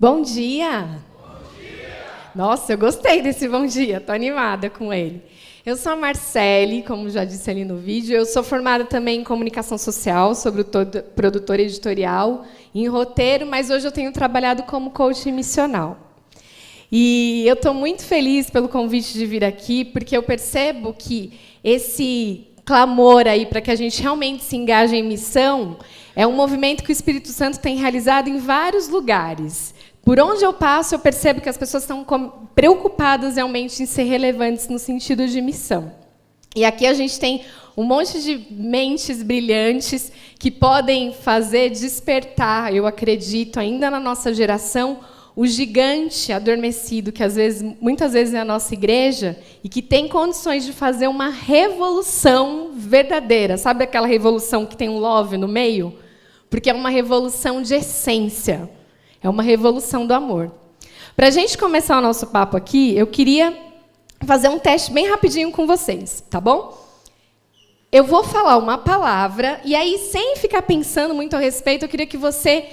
Bom dia! Nossa, eu gostei desse bom dia, estou animada com ele. Eu sou a Marcele, como já disse ali no vídeo, eu sou formada também em comunicação social, sobre produtora editorial, em roteiro, mas hoje eu tenho trabalhado como coach missional. E eu estou muito feliz pelo convite de vir aqui, porque eu percebo que esse clamor aí para que a gente realmente se engaje em missão é um movimento que o Espírito Santo tem realizado em vários lugares. Por onde eu passo, eu percebo que as pessoas estão preocupadas realmente em ser relevantes no sentido de missão. E aqui a gente tem um monte de mentes brilhantes que podem fazer despertar, eu acredito, ainda na nossa geração, o gigante adormecido, que muitas vezes é a nossa igreja, e que tem condições de fazer uma revolução verdadeira. Sabe aquela revolução que tem um love no meio? Porque é uma revolução de essência. É uma revolução do amor. Para a gente começar o nosso papo aqui, eu queria fazer um teste bem rapidinho com vocês, tá bom? Eu vou falar uma palavra, e aí, sem ficar pensando muito a respeito, eu queria que você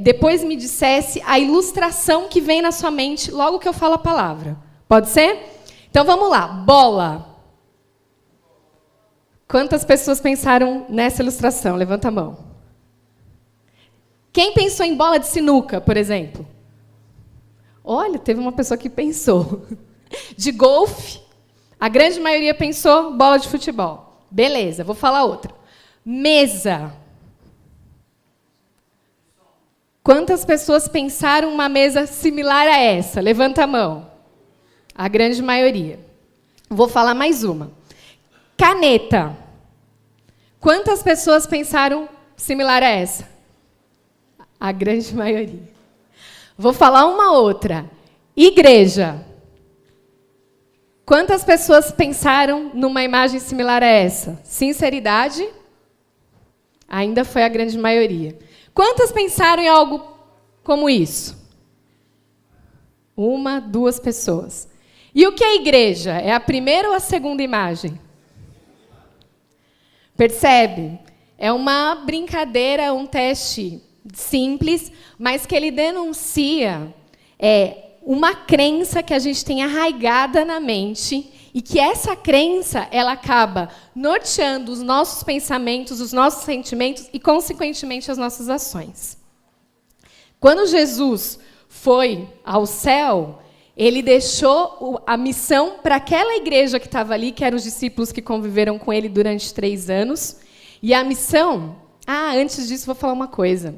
depois me dissesse a ilustração que vem na sua mente logo que eu falo a palavra. Pode ser? Então, vamos lá. Bola. Quantas pessoas pensaram nessa ilustração? Levanta a mão. Quem pensou em bola de sinuca, por exemplo? Olha, teve uma pessoa que pensou. De golfe, a grande maioria pensou bola de futebol. Beleza, vou falar outra. Mesa. Quantas pessoas pensaram uma mesa similar a essa? Levanta a mão. A grande maioria. Vou falar mais uma. Caneta. Quantas pessoas pensaram similar a essa? A grande maioria. Vou falar uma outra. Igreja. Quantas pessoas pensaram numa imagem similar a essa? Sinceridade? Ainda foi a grande maioria. Quantas pensaram em algo como isso? 1, 2 pessoas. E o que é igreja? É a primeira ou a segunda imagem? Percebe? É uma brincadeira, um teste simples, mas que ele denuncia uma crença que a gente tem arraigada na mente e que essa crença ela acaba norteando os nossos pensamentos, os nossos sentimentos e, consequentemente, as nossas ações. Quando Jesus foi ao céu, ele deixou a missão para aquela igreja que estava ali, que eram os discípulos que conviveram com ele durante 3 anos. E a missão... antes disso, vou falar uma coisa.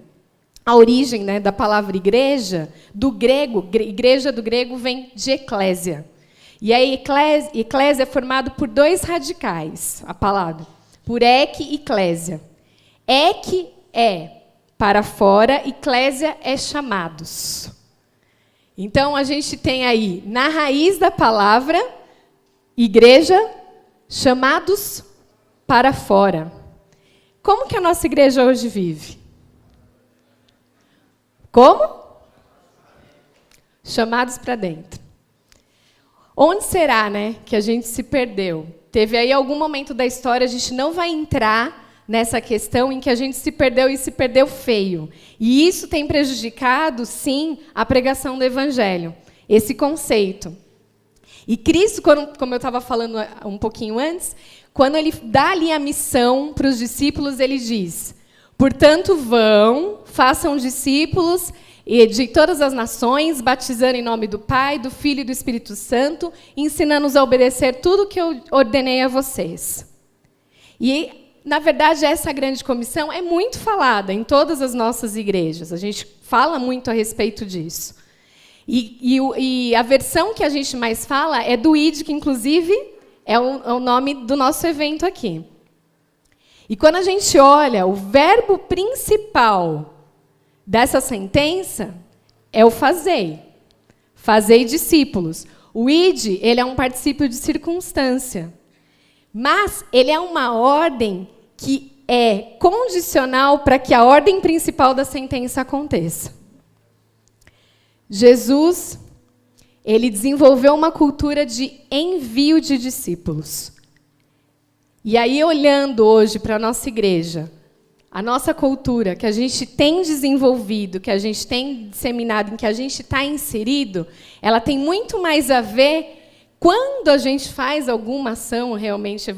A origem, da palavra igreja, do grego, igreja do grego vem de eclésia. E a eclésia é formado por 2 radicais, a palavra, por ek e clésia. Ek é para fora, e clésia é chamados. Então, a gente tem aí, na raiz da palavra, igreja, chamados para fora. Como que a nossa igreja hoje vive? Como? Chamados para dentro. Onde será, que a gente se perdeu? Teve aí algum momento da história, a gente não vai entrar nessa questão em que a gente se perdeu e se perdeu feio. E isso tem prejudicado, sim, a pregação do Evangelho, esse conceito. E Cristo, como eu estava falando um pouquinho antes, quando ele dá ali a missão para os discípulos, ele diz: portanto, vão, façam discípulos de todas as nações, batizando em nome do Pai, do Filho e do Espírito Santo, ensinando-os a obedecer tudo o que eu ordenei a vocês. E, na verdade, essa grande comissão é muito falada em todas as nossas igrejas. A gente fala muito a respeito disso. E a versão que a gente mais fala é do ID, que, inclusive, é o nome do nosso evento aqui. E quando a gente olha, o verbo principal dessa sentença é o fazei. Fazei discípulos. O id, ele é um particípio de circunstância. Mas ele é uma ordem que é condicional para que a ordem principal da sentença aconteça. Jesus, ele desenvolveu uma cultura de envio de discípulos. E aí, olhando hoje para a nossa igreja, a nossa cultura, que a gente tem desenvolvido, que a gente tem disseminado, em que a gente está inserido, ela tem muito mais a ver, quando a gente faz alguma ação realmente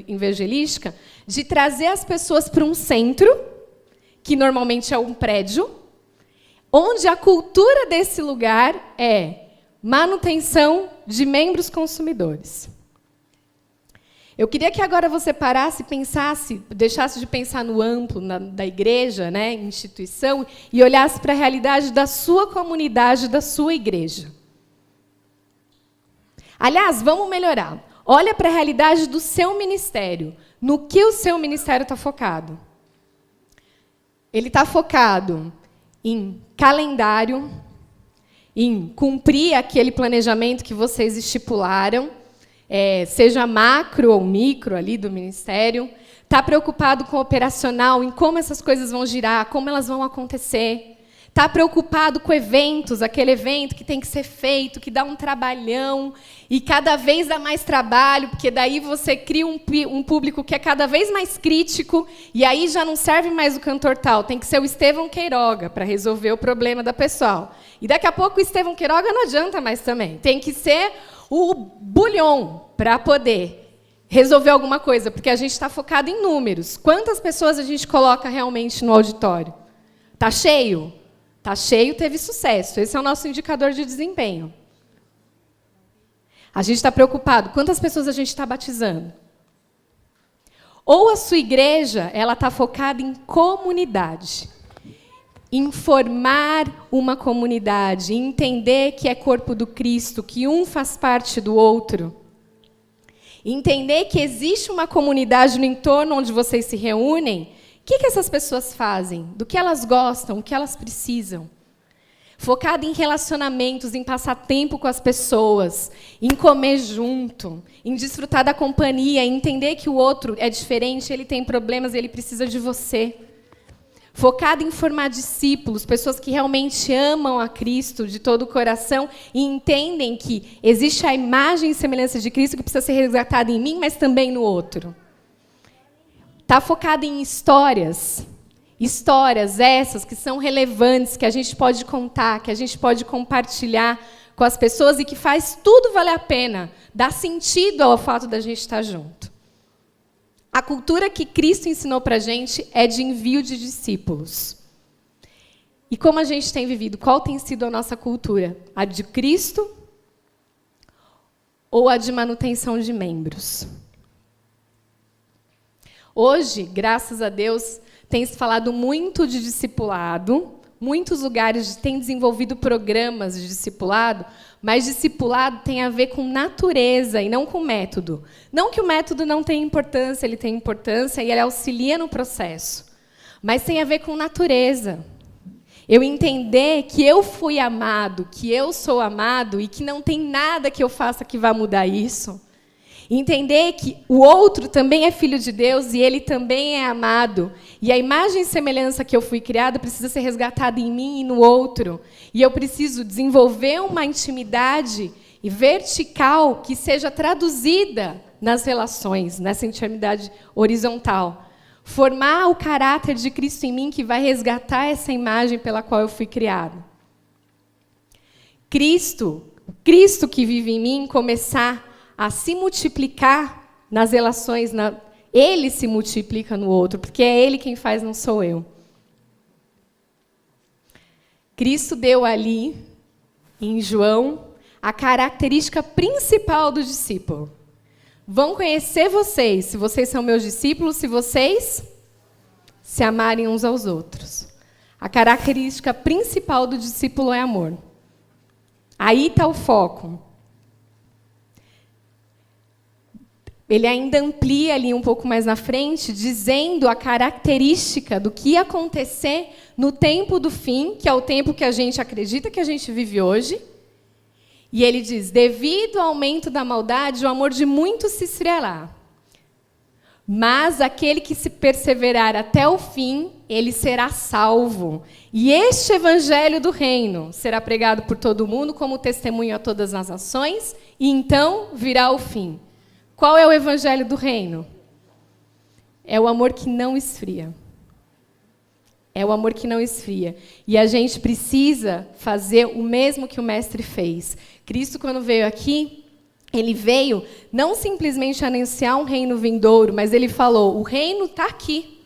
evangelística, de trazer as pessoas para um centro, que normalmente é um prédio, onde a cultura desse lugar é manutenção de membros consumidores. Eu queria que agora você parasse, pensasse, deixasse de pensar no amplo da igreja, né, instituição, e olhasse para a realidade da sua comunidade, da sua igreja. Aliás, vamos melhorar. Olha para a realidade do seu ministério. No que o seu ministério está focado? Ele está focado em calendário, em cumprir aquele planejamento que vocês estipularam, seja macro ou micro ali do ministério, está preocupado com o operacional, em como essas coisas vão girar, como elas vão acontecer, está preocupado com eventos, aquele evento que tem que ser feito, que dá um trabalhão, e cada vez dá mais trabalho, porque daí você cria um público que é cada vez mais crítico, e aí já não serve mais o cantor tal, tem que ser o Estevão Queiroga para resolver o problema da pessoal. E daqui a pouco o Estevão Queiroga não adianta mais também, tem que ser o Bulhon para poder resolver alguma coisa, porque a gente está focado em números. Quantas pessoas a gente coloca realmente no auditório? Está cheio? Está cheio, teve sucesso. Esse é o nosso indicador de desempenho. A gente está preocupado. Quantas pessoas a gente está batizando? Ou a sua igreja ela está focada em comunidade. Em formar uma comunidade, entender que é corpo do Cristo, que um faz parte do outro. Entender que existe uma comunidade no entorno onde vocês se reúnem. O que essas pessoas fazem? Do que elas gostam? O que elas precisam? Focado em relacionamentos, em passar tempo com as pessoas, em comer junto, em desfrutar da companhia, em entender que o outro é diferente, ele tem problemas, ele precisa de você. Focado em formar discípulos, pessoas que realmente amam a Cristo de todo o coração e entendem que existe a imagem e semelhança de Cristo que precisa ser resgatada em mim, mas também no outro. Está focado em histórias. Histórias essas que são relevantes, que a gente pode contar, que a gente pode compartilhar com as pessoas e que faz tudo valer a pena, dá sentido ao fato da gente estar junto. A cultura que Cristo ensinou para a gente é de envio de discípulos. E como a gente tem vivido? Qual tem sido a nossa cultura? A de Cristo ou a de manutenção de membros? Hoje, graças a Deus, tem se falado muito de discipulado, muitos lugares têm desenvolvido programas de discipulado, mas discipulado tem a ver com natureza e não com método. Não que o método não tenha importância, ele tem importância e ele auxilia no processo, mas tem a ver com natureza. Eu entender que eu fui amado, que eu sou amado e que não tem nada que eu faça que vá mudar isso. Entender que o outro também é filho de Deus e ele também é amado. E a imagem e semelhança que eu fui criada precisa ser resgatada em mim e no outro. E eu preciso desenvolver uma intimidade vertical que seja traduzida nas relações, nessa intimidade horizontal. Formar o caráter de Cristo em mim que vai resgatar essa imagem pela qual eu fui criado. Cristo que vive em mim, começar a se multiplicar nas relações, ele se multiplica no outro, porque é ele quem faz, não sou eu. Cristo deu ali, em João, a característica principal do discípulo. Vão conhecer vocês, se vocês são meus discípulos, se vocês se amarem uns aos outros. A característica principal do discípulo é amor. Aí está o foco. Ele ainda amplia ali um pouco mais na frente, dizendo a característica do que ia acontecer no tempo do fim, que é o tempo que a gente acredita que a gente vive hoje. E ele diz, devido ao aumento da maldade, o amor de muitos se esfriará. Mas aquele que se perseverar até o fim, ele será salvo. E este evangelho do reino será pregado por todo mundo como testemunho a todas as nações, e então virá o fim. Qual é o evangelho do reino? É o amor que não esfria. É o amor que não esfria. E a gente precisa fazer o mesmo que o Mestre fez. Cristo, quando veio aqui, ele veio não simplesmente anunciar um reino vindouro, mas ele falou, o reino está aqui.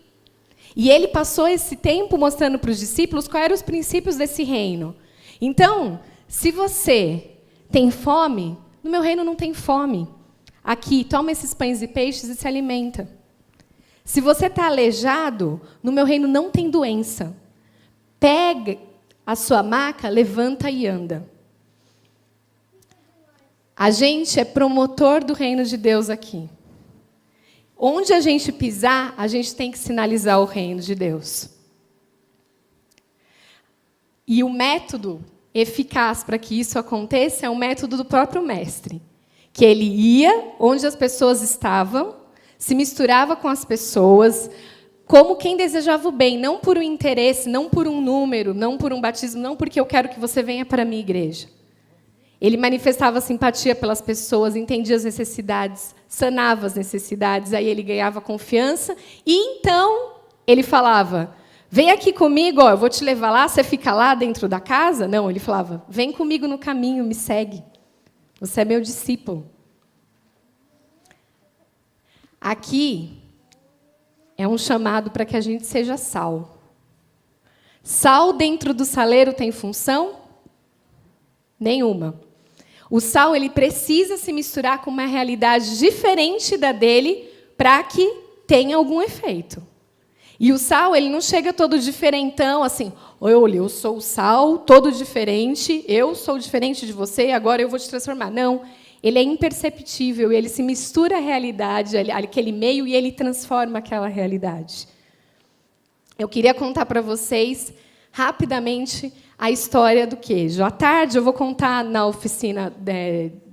E ele passou esse tempo mostrando para os discípulos quais eram os princípios desse reino. Então, se você tem fome, no meu reino não tem fome. Aqui, toma esses pães e peixes e se alimenta. Se você está aleijado, no meu reino não tem doença. Pega a sua maca, levanta e anda. A gente é promotor do reino de Deus aqui. Onde a gente pisar, a gente tem que sinalizar o reino de Deus. E o método eficaz para que isso aconteça é o método do próprio Mestre. Que ele ia onde as pessoas estavam, se misturava com as pessoas, como quem desejava o bem, não por um interesse, não por um número, não por um batismo, não porque eu quero que você venha para a minha igreja. Ele manifestava simpatia pelas pessoas, entendia as necessidades, sanava as necessidades, aí ele ganhava confiança, e então ele falava, vem aqui comigo, ó, eu vou te levar lá, você fica lá dentro da casa? Não, ele falava, vem comigo no caminho, me segue, você é meu discípulo. Aqui é um chamado para que a gente seja sal. Sal dentro do saleiro tem função? Nenhuma. O sal ele precisa se misturar com uma realidade diferente da dele para que tenha algum efeito. E o sal ele não chega todo diferentão, assim, olha, eu sou o sal, todo diferente, eu sou diferente de você, agora eu vou te transformar. Não. Ele é imperceptível, ele se mistura à realidade, aquele meio, e ele transforma aquela realidade. Eu queria contar para vocês, rapidamente, a história do queijo. À tarde, eu vou contar na oficina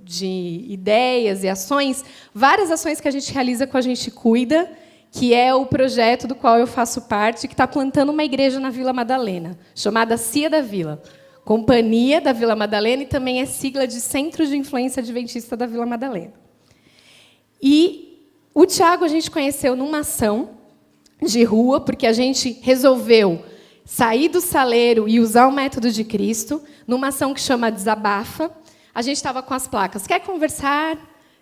de ideias e ações, várias ações que a gente realiza com a Gente Cuida, que é o projeto do qual eu faço parte, que está plantando uma igreja na Vila Madalena, chamada Cia da Vila. Companhia da Vila Madalena, e também é sigla de Centro de Influência Adventista da Vila Madalena. E o Tiago a gente conheceu numa ação de rua, porque a gente resolveu sair do saleiro e usar o método de Cristo, numa ação que chama Desabafa. A gente estava com as placas, quer conversar,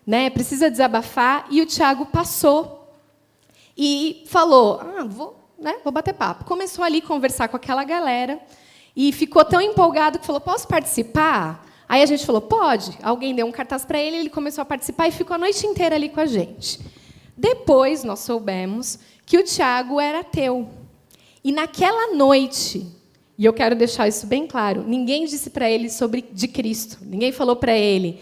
né? Precisa desabafar, e o Tiago passou e falou, vou bater papo. Começou ali a conversar com aquela galera, e ficou tão empolgado que falou, posso participar? Aí a gente falou, pode. Alguém deu um cartaz para ele, ele começou a participar e ficou a noite inteira ali com a gente. Depois, nós soubemos que o Tiago era ateu. E naquela noite, e eu quero deixar isso bem claro, ninguém disse para ele de Cristo. Ninguém falou para ele,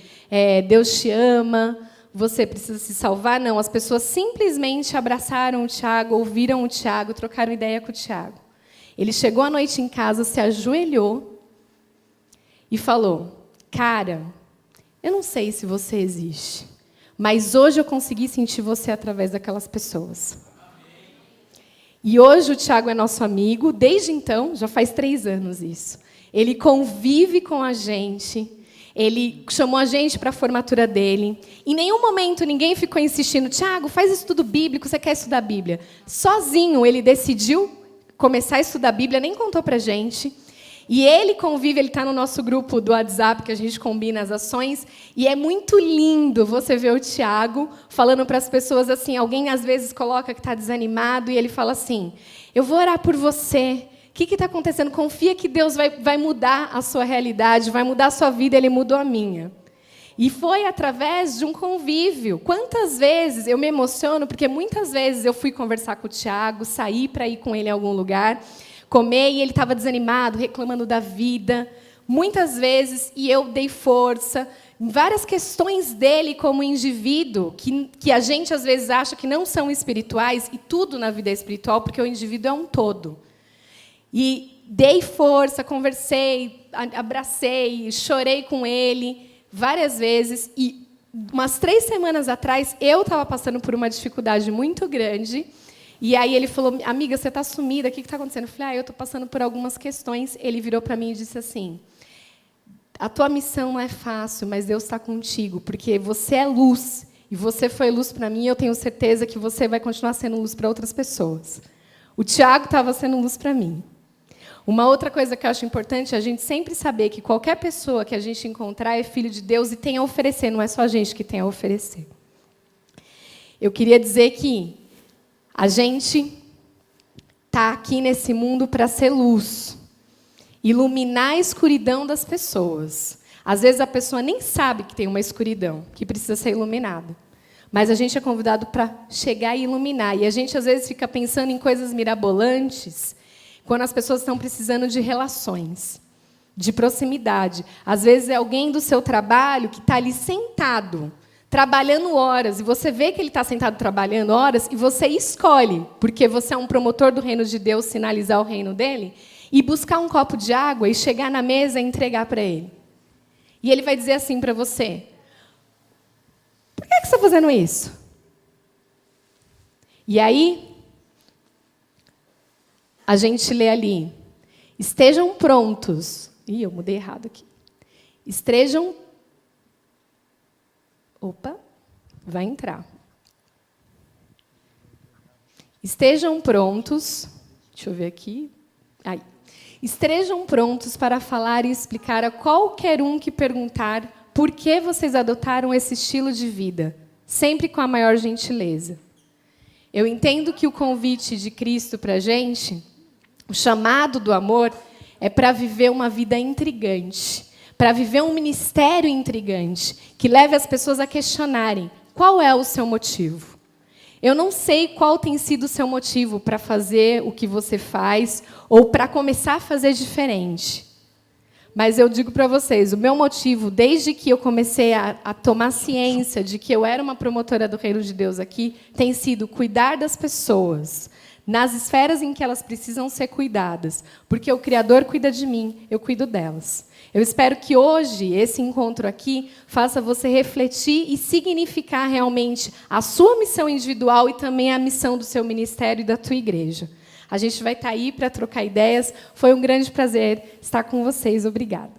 Deus te ama, você precisa se salvar. Não, as pessoas simplesmente abraçaram o Tiago, ouviram o Tiago, trocaram ideia com o Tiago. Ele chegou à noite em casa, se ajoelhou e falou, cara, eu não sei se você existe, mas hoje eu consegui sentir você através daquelas pessoas. E hoje o Tiago é nosso amigo, desde então, já faz 3 anos isso. Ele convive com a gente, ele chamou a gente para a formatura dele. Em nenhum momento ninguém ficou insistindo, Tiago, faz estudo bíblico, você quer estudar a Bíblia. Sozinho ele decidiu começar a estudar a Bíblia, nem contou para a gente. E ele convive, ele está no nosso grupo do WhatsApp, que a gente combina as ações, e é muito lindo você ver o Tiago falando para as pessoas assim, alguém às vezes coloca que está desanimado, e ele fala assim, eu vou orar por você, o que está acontecendo? Confia que Deus vai mudar a sua realidade, vai mudar a sua vida, ele mudou a minha. E foi através de um convívio. Quantas vezes eu me emociono, porque muitas vezes eu fui conversar com o Tiago, saí para ir com ele em algum lugar, comer, e ele estava desanimado, reclamando da vida. Muitas vezes, e eu dei força. Várias questões dele como indivíduo, que a gente às vezes acha que não são espirituais, e tudo na vida é espiritual, porque o indivíduo é um todo. E dei força, conversei, abracei, chorei com ele várias vezes, e umas 3 semanas atrás, eu estava passando por uma dificuldade muito grande, e aí ele falou, amiga, você está sumida, o que está acontecendo? Eu falei, eu estou passando por algumas questões. Ele virou para mim e disse assim, a tua missão não é fácil, mas Deus está contigo, porque você é luz, e você foi luz para mim, e eu tenho certeza que você vai continuar sendo luz para outras pessoas. O Tiago estava sendo luz para mim. Uma outra coisa que eu acho importante é a gente sempre saber que qualquer pessoa que a gente encontrar é filho de Deus e tem a oferecer, não é só a gente que tem a oferecer. Eu queria dizer que a gente está aqui nesse mundo para ser luz, iluminar a escuridão das pessoas. Às vezes a pessoa nem sabe que tem uma escuridão, que precisa ser iluminada. Mas a gente é convidado para chegar e iluminar. E a gente, às vezes, fica pensando em coisas mirabolantes quando as pessoas estão precisando de relações, de proximidade. Às vezes é alguém do seu trabalho que está ali sentado, trabalhando horas, e você vê que ele está sentado trabalhando horas, e você escolhe, porque você é um promotor do reino de Deus, sinalizar o reino dele, e buscar um copo de água e chegar na mesa e entregar para ele. E ele vai dizer assim para você: por que você está fazendo isso? E aí, a gente lê ali: estejam prontos. Ih, eu mudei errado aqui. Estejam. Opa, vai entrar. Estejam prontos. Deixa eu ver aqui. Aí. Estejam prontos para falar e explicar a qualquer um que perguntar por que vocês adotaram esse estilo de vida, sempre com a maior gentileza. Eu entendo que o convite de Cristo para a gente, o chamado do amor, é para viver uma vida intrigante, para viver um ministério intrigante, que leve as pessoas a questionarem qual é o seu motivo. Eu não sei qual tem sido o seu motivo para fazer o que você faz ou para começar a fazer diferente. Mas eu digo para vocês, o meu motivo, desde que eu comecei a tomar ciência de que eu era uma promotora do reino de Deus aqui, tem sido cuidar das pessoas, nas esferas em que elas precisam ser cuidadas, porque o Criador cuida de mim, eu cuido delas. Eu espero que hoje, esse encontro aqui, faça você refletir e significar realmente a sua missão individual e também a missão do seu ministério e da tua igreja. A gente vai estar aí para trocar ideias. Foi um grande prazer estar com vocês. Obrigada.